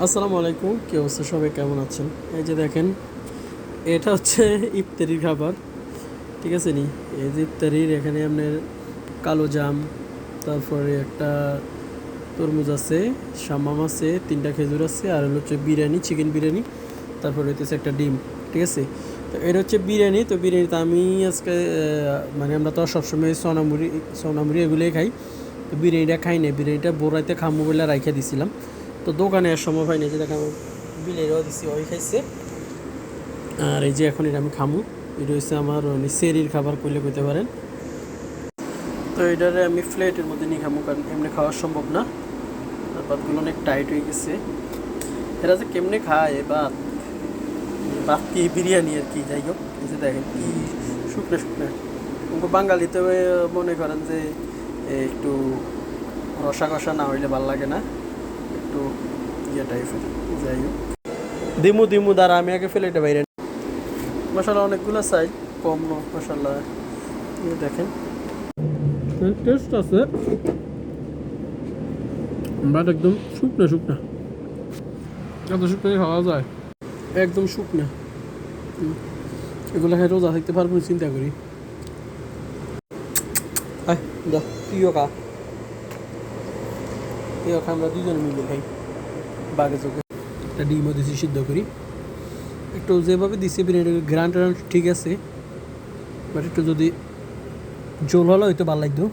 আসসালামু আলাইকুম, কি অবস্থা? সবাই কেমন আছেন? এই যে দেখেন, এটা হচ্ছে ইফতারির খাবার। ঠিক আছে নি? এই যে ইফতারির এখানে আপনার কালো জাম, তারপরে একটা তরমুজ আছে, শামাম আছে, 3টা খেজুর আছে, আর হচ্ছে বিরিয়ানি, চিকেন বিরিয়ানি, তারপরে হচ্ছে একটা ডিম। ঠিক আছে? তো এটা হচ্ছে বিরিয়ানি। তো বিরিয়ানিতে আমি আজকে মানে আমরা তো সবসময় সোনামুড়ি এগুলোই খাই। তো বিরিয়ানিটা খাই না, বিরিয়ানিটা বোরাইতে খামু বলে রাইখা দিছিলাম। তো দোকানে আর সময় পাই না, যে দেখা বিলেরও দিছি, ওই খাইছে। আর এই যে এখন এটা আমি খামু, এটা হচ্ছে আমার সেরির খাবার করলে কইতে পারেন। তো এটারে আমি ফ্লেটের মধ্যে নিয়ে খামু, কারণ এমনি খাওয়া সম্ভব না। আর ভাতগুলো অনেক টাইট হয়ে গেছে। এরা যে কেমনে খায় ভাত, ভাত কি বিরিয়ানি আর কি, যাই হোক। এই যে দেখেন কি শুকনো শুকনো। বাঙালিতে মনে করেন যে একটু রসা কষা না হইলে ভাল লাগে না, একটু ইয়ে টাইপের। যাই হোক, দিমু দিমু দ্বারা আমি আগে ফেলে এটা বাইরে। মশলা অনেকগুলো চাই, কম মশলা। দেখেন টেস্ট আছে, বাট একদম শুকনা শুকনা। এত শুকনো খাওয়া যায়, একদম শুকনা। এগুলো খেয়ে রোজা থাকতে পারবো চিন্তা করি। তুইও খা, তুইও খা, আমরা দুজনে মিলে খাই বাঘে চোখে। একটা ডিমও দিছি সিদ্ধ করি। একটু যেভাবে দিছি বিরিয়ানি গ্রান্ড ঠিক আছে, বাট একটু যদি জল হলো হয়তো ভালো লাগতো।